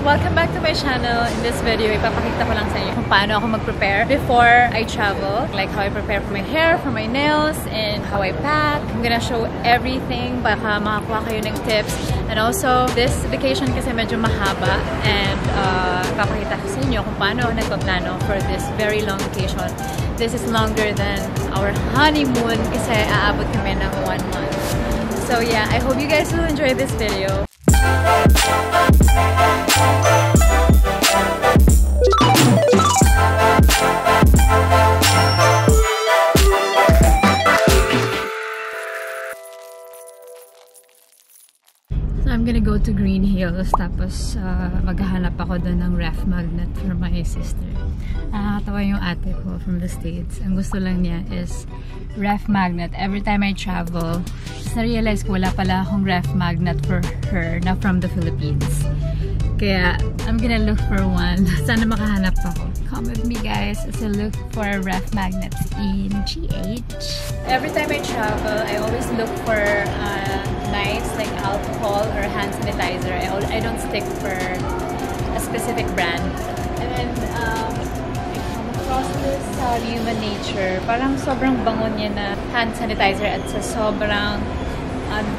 Welcome back to my channel. In this video, ipapakita ko lang sa inyo kung paano ako mag-prepare before I travel. Like how I prepare for my hair, for my nails, and how I pack. I'm gonna show everything. Baka makakuha kayo ng tips. And also, this vacation kasi medyo mahaba. And ipapakita ko sa inyo kung paano ako nagpaplano for this very long vacation. This is longer than our honeymoon kasi aabot kami ng 1 month. So yeah, I hope you guys will enjoy this video. I'm gonna go to Greenhills, tapos maghahanap ako doon ng ref magnet for my sister. Nakakatawa yung ate ko from the States. Ang gusto lang niya is ref magnet. Every time I travel, na-realize ko wala pala akong ref magnet for her na from the Philippines. Kaya I'm gonna look for one. Sana makahanap ako. Come with me guys as I look for ref magnets in GH. Every time I travel, I always look for nice like alcohol or hand sanitizer. I don't stick for a specific brand. And then I come across this Human Nature. Parang sobrang bango niya na hand sanitizer at sa sobrang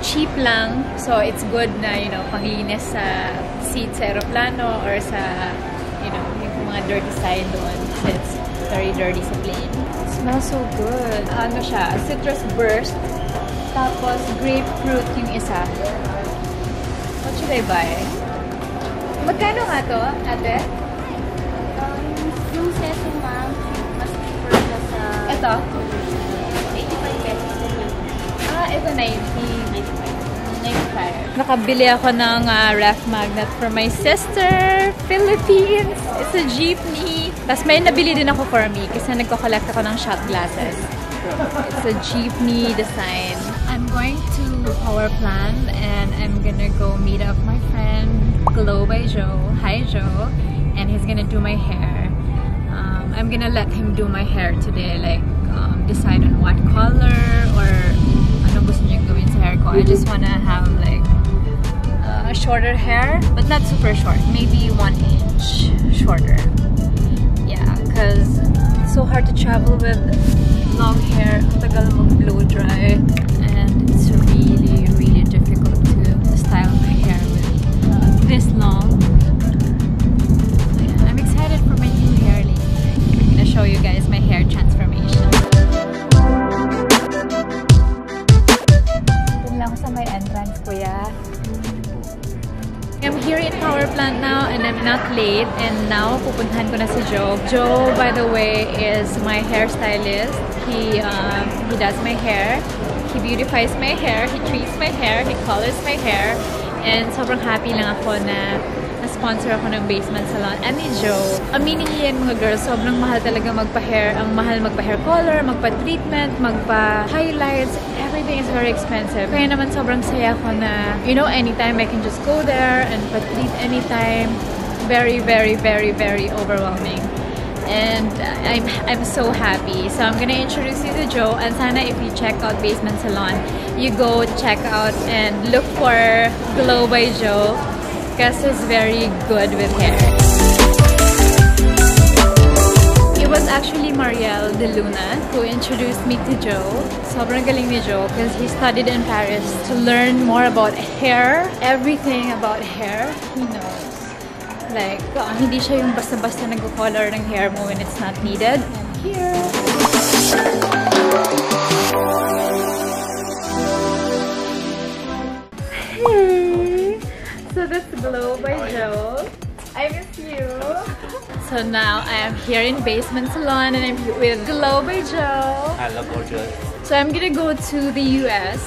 cheap lang. So it's good na, you know, panglinis sa seat sa aeroplano or sa, you know, yung mga dirty side doon. It's very dirty sa plane. It smells so good. Ano siya? Citrus burst. Tapos grapefruit yung isa. What should I buy? Magkano nga to, ate? Yung session ma'am, mas cheaper na sa... Ito? 85 pesos na yun. Ito 90. 95. Nakabili ako ng ref magnet for my sister, Philippines. It's a jeepney. Tapos may nabili din ako for me kasi nagko-collect ako ng shot glasses. It's a jeepney design. I'm going to Powerplant and I'm gonna go meet up my friend Glow by Joe. Hi Joe. And he's gonna do my hair. I'm gonna let him do my hair today, like decide on what color or anong gusto niyang gawin sa hair ko. I just wanna have like shorter hair, but not super short. Maybe 1 inch shorter. Yeah, because it's so hard to travel with long hair. Ang tagal mag-blow dry. And it's really, really difficult to style my hair with this long. I'm excited for my new hair later. I'm gonna show you guys my hair transformation. Doon lang sa may entrance, kuya. I'm here in Powerplant now and I'm not late, and now pupuntahan ko na si Joe. Joe, by the way, is my hairstylist. He does my hair. He beautifies my hair. He treats my hair. He colors my hair. And sobrang happy lang ako na na-sponsor ako ng Basement Salon. And ni Joe, aminin niyo yan mga girls, sobrang mahal talaga magpa-hair. Ang mahal magpa-hair color, magpa-treatment, magpa-highlights. Everything is very expensive. Kaya naman sobrang saya ko na, you know, anytime I can just go there and pa-treat anytime. Very, very, very, very overwhelming. And I'm so happy. So I'm gonna introduce you to Joe, and sana if you check out Basement Salon, you go check out and look for Glow by Joe because he's very good with hair. It was actually Marielle de Luna who introduced me to Joe. Sobrang galing ni Joe because he studied in Paris to learn more about hair. Everything about hair, he knows. Like, hindi siya yung basta-basta nag-color ng hair mo when it's not needed. And here. Hey! So that's Glow by Joe. I miss you. So now I am here in Basement Salon and I'm here with Glow by Joe. Hello, gorgeous. So I'm gonna go to the US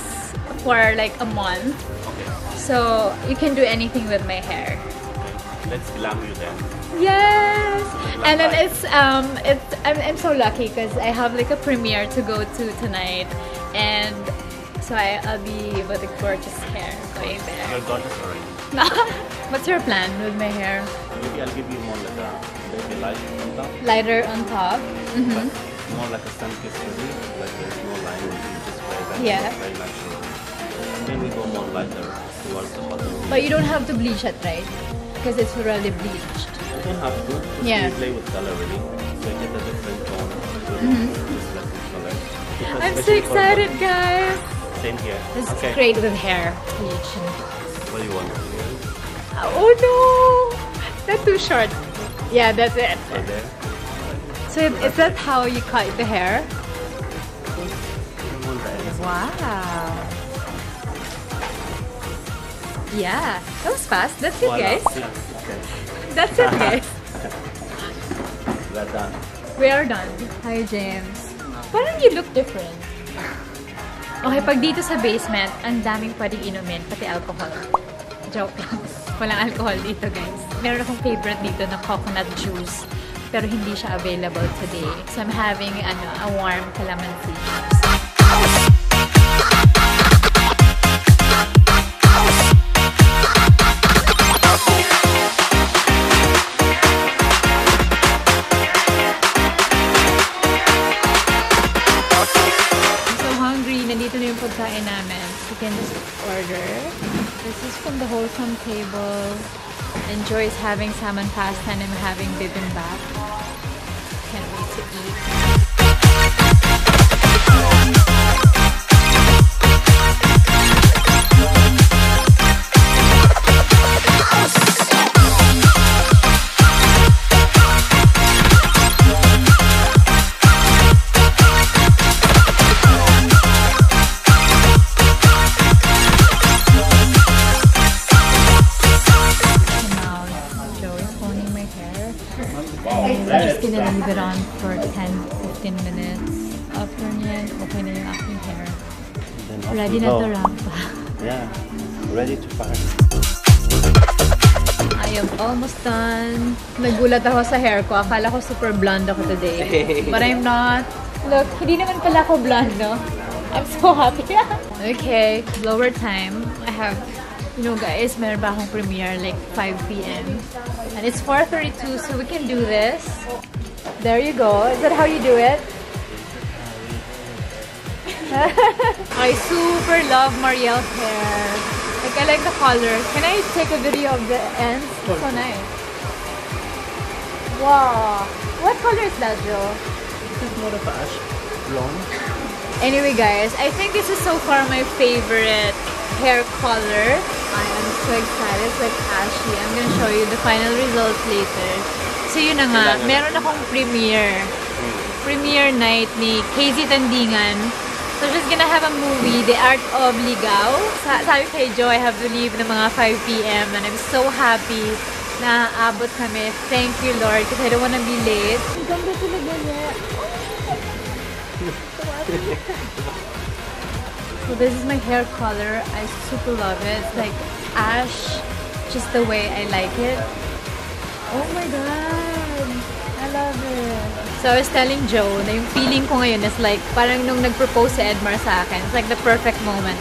for like a month. Okay. So you can do anything with my hair. Let's glam you then. Yes! And then I'm so lucky because I have like a premiere to go to tonight, and so I'll be with a gorgeous hair going there. You're gorgeous already. What's your plan with my hair? Maybe I'll give you more like a baby light on top. Lighter on top. But more like a sun-kissed baby. Like there's no line. You just wear that. Yeah. Very natural. And then we go more lighter towards the bottom. But you don't have to bleach it, right? because it's already bleached. You don't have to. Just Yeah. play with color really. So you get a different tone. Just like this color. Because I'm so especially for excited, guys. the- Same here. It's Okay. great with hair bleaching. What do you want? Oh no! That's too short. Yeah, that's it. Right there. So is that how you cut the hair? You want that? Wow. Yeah, that was fast. That's it, Voila. guys. Yeah. Okay. That's it, guys. We're done. We are done. Hi, James. Parang you look different. Okay, pag dito sa basement, ang daming pwedeng inumin, pati alcohol. Joke lang. Walang alcohol dito, guys. Meron akong favorite dito na coconut juice, pero hindi siya available today. So I'm having a warm calamansi. Nandito na yung pagkain namin. You can just order. This is from the Wholesome table. Enjoy is having salmon pasta and I'm having bibimbap. Can't wait to eat. Gonna leave it on for 10-15 minutes. After nyan, okay na yung aking hair. Then off Ready we na go. to rampa. Yeah. Ready to fire. I am almost done. Nagulat ako sa hair ko. Akala ko super blonde ako today. But I'm not. Look, hindi naman pala ako blonde, no? I'm so happy. Okay, blower time. I have, you know guys, meron ba akong premiere like 5 p.m. And it's 4:32, so we can do this. There you go. Is that how you do it? I super love Mariel's hair. Like, I like the color. Can I take a video of the ends? It's so nice. Wow. What color is that, Joe? This is more of ash blonde. Anyway, guys, I think this is so far my favorite hair color. I am so excited. It's like ashy. I'm gonna show you the final results later. So yun na nga, meron akong premiere night ni KZ Tandingan. So she's gonna have a movie, The Art of Ligaw. Sabi kay Joe, I have to leave ng mga 5 p.m. and I'm so happy na aabot kami. Thank you, Lord, because I don't wanna be late. Ang ganda talaga niya. So this is my hair color. I super love it. It's like ash, just the way I like it. Oh my god! I love it. So I was telling Joe na yung feeling ko ngayon is like parang nung nag-propose si Edmar sa akin. It's like the perfect moment.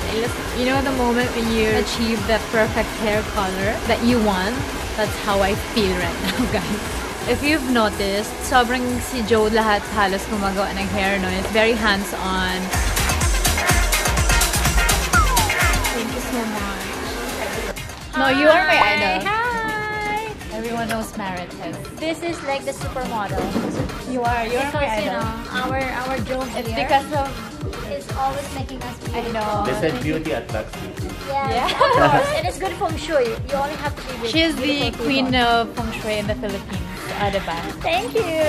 You know the moment when you achieve the perfect hair color that you want? That's how I feel right now, guys. If you've noticed, sobrang si Joe lahat halos gumagawa ng hair, no? It's very hands-on. Thank you so much. No, you are my idol. Hi! Everyone knows Marites. This is like the supermodel. You are my Because, you idol. know, our Joe It's here because of, is always making us I beautiful. know. They said beauty attracts beauty. Yeah, Yeah. of course. And it's good feng shui. You only have to be with She is the beautiful queen people. of feng shui in the Philippines. Diba? Thank you.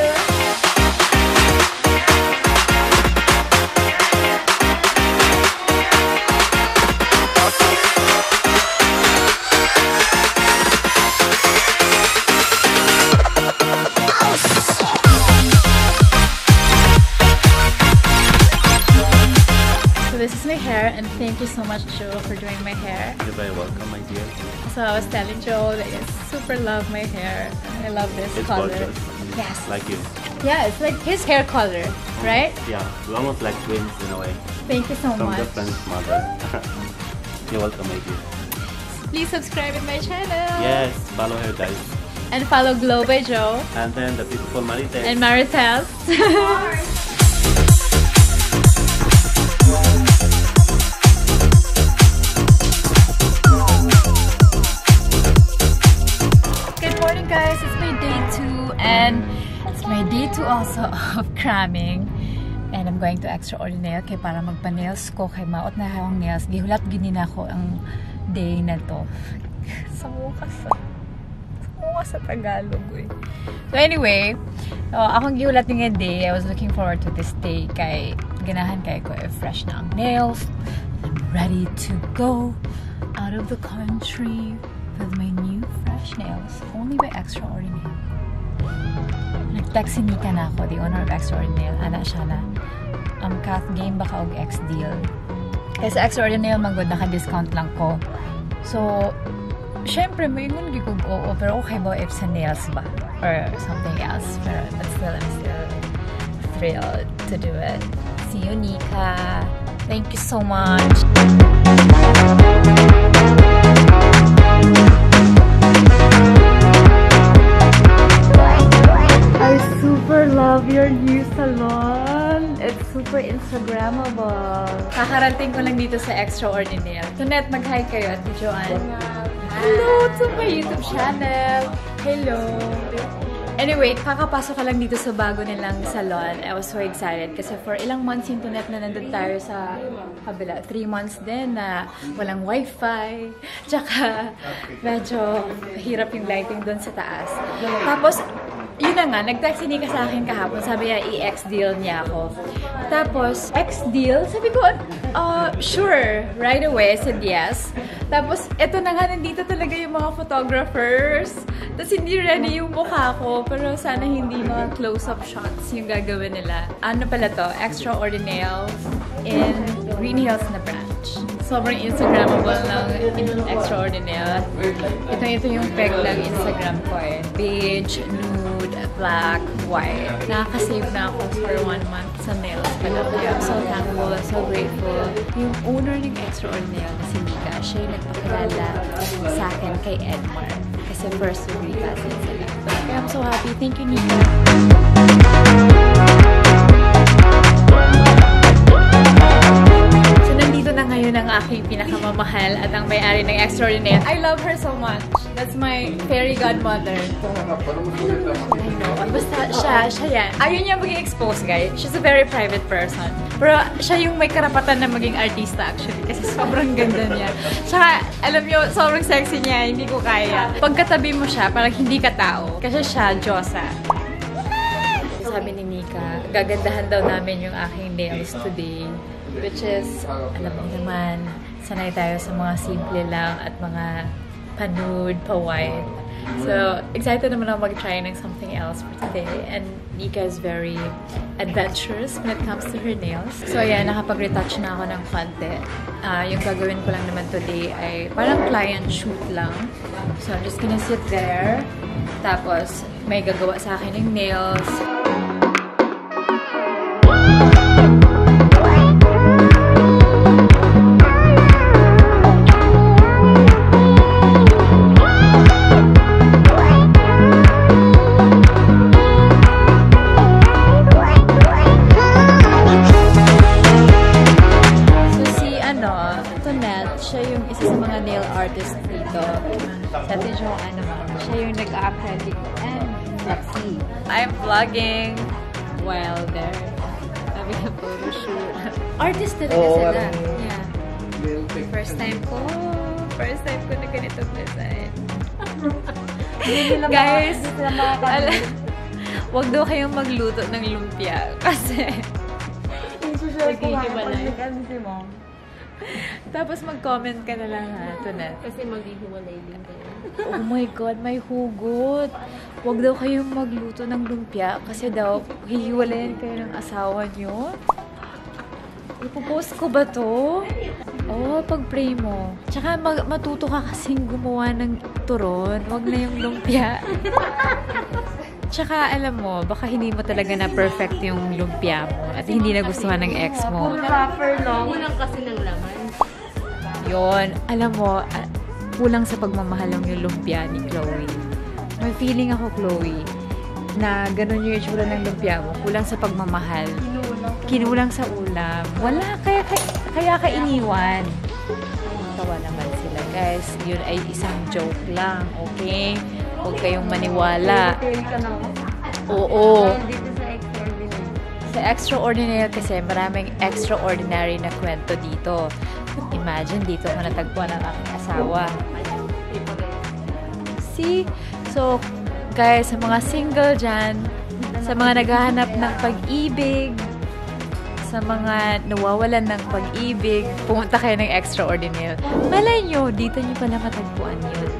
So this is my hair, and thank you so much, Joe, for doing my hair. You're very welcome, my dear. So I was telling Joe that I super love my hair. I love this It's color. gorgeous. Yes. Like you. Yeah, it's like his hair color, right? Yeah, we're almost like twins in a way. Thank you so From much. different mother. You're welcome, my dear. Please subscribe in my channel. Yes, follow her, guys. And follow Glow by Joe And then the beautiful Marite. and Maritel. Good morning guys! It's my day 2 and it's my day 2 also of cramming. And I'm going to Extraordinail kay para magpa-nails ko kay maot na akong nails. Gihulat ginin ako ang day na to. Sa Tagalog eh. So anyway, akong gihulat nga day. I was looking forward to this day kay ganahan kay ko fresh na ang nails. I'm ready to go out of the country with my new fresh nails, only by Extraordinail. Nag-text si Nika na ako, the owner of Extraordinail. Ana siya na, kath game baka og X-deal. Kasi Extraordinail, manggod, naka-discount lang ko. So, syempre, may ingon gigog oo, pero okay ba if sa nails ba? Or something else. But still, I'm still thrilled to do it. See you, Nika. Thank you so much. I super love your new salon. It's super Instagrammable. Kakarating ko lang dito sa Extraordinail. Tunet, mag-hi kayo at Joanne. Hello to my YouTube channel. Hello. Anyway, kakapasok ka lang dito sa bago nilang salon. I was so excited kasi for ilang months yung Tunet na nandun tayo sa kabila. 3 months din na walang wifi. Tsaka medyo hirap yung lighting dun sa taas. Tapos, yun na nga, nag-text si Nika sa akin kahapon. Sabi niya, i-X-deal niya ako. Tapos, X-deal? Sabi ko, sure. Right away, I said yes. Tapos, eto na nga, nandito talaga yung mga photographers. Tapos, hindi ready yung mukha ko. Pero sana hindi mga close-up shots yung gagawin nila. Ano pala to? Extraordinail in Greenhills na branch. Sobrang Instagrammable ng Extraordinail. Ito yung peg ng Instagram ko eh. Beige, nude, black, white. Nakaka-save na ako for 1 month sa nails pala. I'm so thankful, so grateful. Yung owner ng Extraordinail na si Nika, siya yung nagpakilala sa akin kay Edmar. Kasi first degree cousins sila. Kaya I'm so happy. Thank you, Nika. Na ngayon ang aking pinakamamahal at ang may-ari ng Extraordinail. I love her so much. That's my fairy godmother. I know. Basta siya yan. Ayaw niya maging exposed, guys. She's a very private person. Pero siya yung may karapatan na maging artista actually. Kasi sobrang ganda niya. Tsaka, alam niyo, sobrang sexy niya. Hindi ko kaya. Pagkatabi mo siya, parang hindi ka tao. Kasi siya, Diyosa. Sabi ni Nika, gagandahan daw namin yung aking nails today. Which is, alam mo naman, sanay tayo sa mga simple lang at mga pa-nude, pa-white. So, excited naman ako mag-try ng something else for today. And Nika is very adventurous when it comes to her nails. So, ayan, nakapag-retouch na ako ng konti. Yung gagawin ko lang naman today ay parang client shoot lang. So, I'm just gonna sit there. Tapos, may gagawa sa akin ng nails. Artist dito. Dati Joanne naman. Siya yung nag-acrylic and flexi. I'm vlogging while there. Having a photo shoot. Artist talaga sila. Yeah. First time ko na ganitong design. Guys, wag daw kayong magluto ng lumpia. Kasi maghihiwalay. Tapos mag-comment ka na lang ha, Tunet. Kasi maghihiwalay din kayo. Oh my God, may hugot. Huwag daw kayong magluto ng lumpia kasi daw hihiwalayan kayo ng asawa nyo. Ipopost ko ba to? Oh, pag-pray mo. Tsaka matuto ka kasing gumawa ng turon. Huwag na yung lumpia. Tsaka, alam mo, baka hindi mo talaga na perfect yung lumpia mo at hindi nagustuhan ng ex mo. Kulang kasi ng laman. Yon, alam mo, kulang sa pagmamahal yung lumpia ni Chloe. May feeling ako, Chloe, na ganun yung itsura ng lumpia mo. Kulang sa pagmamahal. Kinulang sa ulam. Wala, kaya ka iniwan. Tawa naman sila, guys. Yun ay isang joke lang, okay? Huwag kayong maniwala. Ka na nga. Oo. Dito sa Extraordinail. Sa Extraordinail kasi maraming extraordinary na kwento dito. Imagine, dito ko natagpuan ang aking asawa. See? So, guys, sa mga single dyan, sa mga naghahanap ng pag-ibig, sa mga nawawalan ng pag-ibig, pumunta kayo ng Extraordinail. Malay nyo, dito nyo pala matagpuan yun.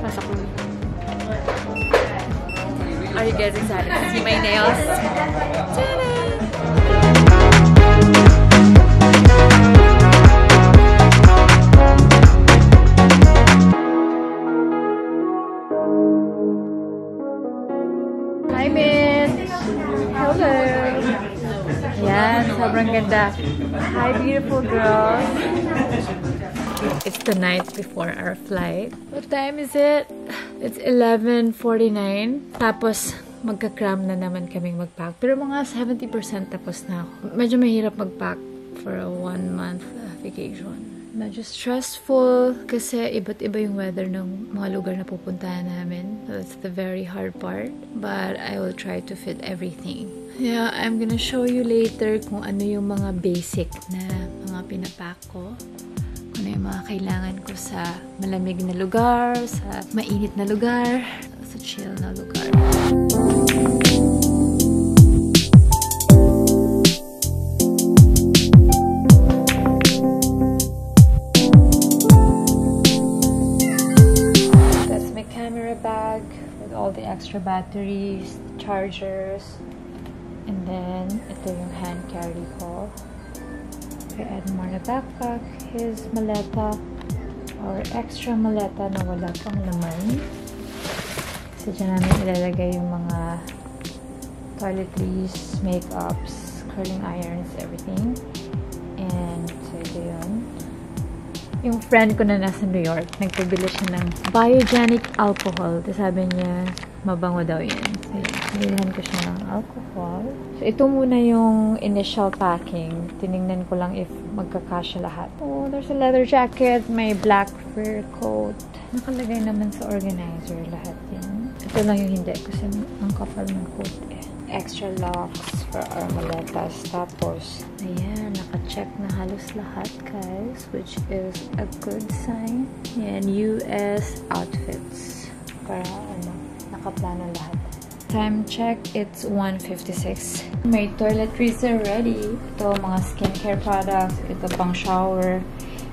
Pasok mo. Are you guys excited to see my nails? Ta-da! Hi, Mitch! Hello! Yan, sobrang ganda. Hi, beautiful girls! It's the night before our flight. What time is it? It's 11:49. Tapos, magka-cram na naman kaming mag-pack. Pero mga 70% tapos na ako. Medyo mahirap mag-pack for a 1-month vacation. Medyo stressful kasi iba't iba yung weather ng mga lugar na pupuntahan namin. So, that's the very hard part. But I will try to fit everything. Yeah, I'm gonna show you later kung ano yung mga basic na mga pinapack ko. Ano yung mga kailangan ko sa malamig na lugar, sa mainit na lugar, sa chill na lugar. That's my camera bag with all the extra batteries, chargers, and then ito yung hand carry ko. I add more na backpack, his maleta, or extra maleta na wala pang laman. Kasi dyan namin ilalagay yung mga toiletries, makeups, curling irons, everything. And so ito yun. Yung friend ko na nasa New York, nagpabili siya ng biogenic alcohol. Tapos sabi niya, mabango daw yun. So yun, bilhan ko siya ng alcohol. So ito muna yung initial packing. Tinignan ko lang if magkakasya lahat. Oh, there's a leather jacket, may black fur coat. Nakalagay naman sa organizer lahat yun. Ito lang yung hindi kasi ang kapal ng coat eh. Extra locks for our maletas. Tapos, ayan, naka-check na halos lahat, guys, which is a good sign. Ayan, US outfits. Para, nakaplano lahat. Time check, it's 1:56. May toiletries already. Ito, mga skincare products. Ito, pang shower.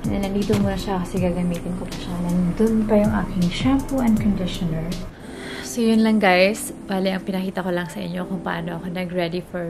And then, nandito muna siya kasi gagamitin ko pa siya. Nandun pa yung aking shampoo and conditioner. So, yun lang guys. Bale, ang pinakita ko lang sa inyo kung paano ako nag-ready for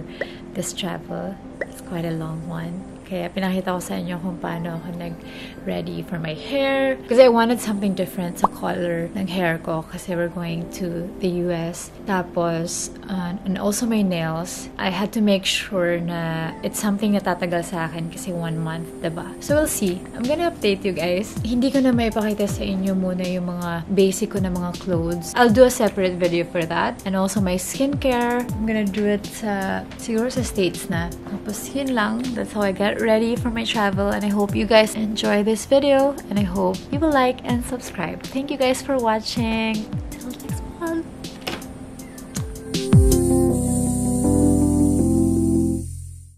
this travel. It's quite a long one. Kaya pinakita ko sa inyo kung paano ako nag-ready for my hair. Kasi I wanted something different sa color ng hair ko kasi we're going to the US. Tapos, and also my nails. I had to make sure na it's something na tatagal sa akin kasi 1 month, diba? So, we'll see. I'm gonna update you guys. Hindi ko na maipakita sa inyo muna yung mga basic ko na mga clothes. I'll do a separate video for that. And also my skincare. I'm gonna do it siguro sa States na. Tapos, yun lang. That's how I get ready for my travel, and I hope you guys enjoy this video, and I hope you will like and subscribe. Thank you guys for watching.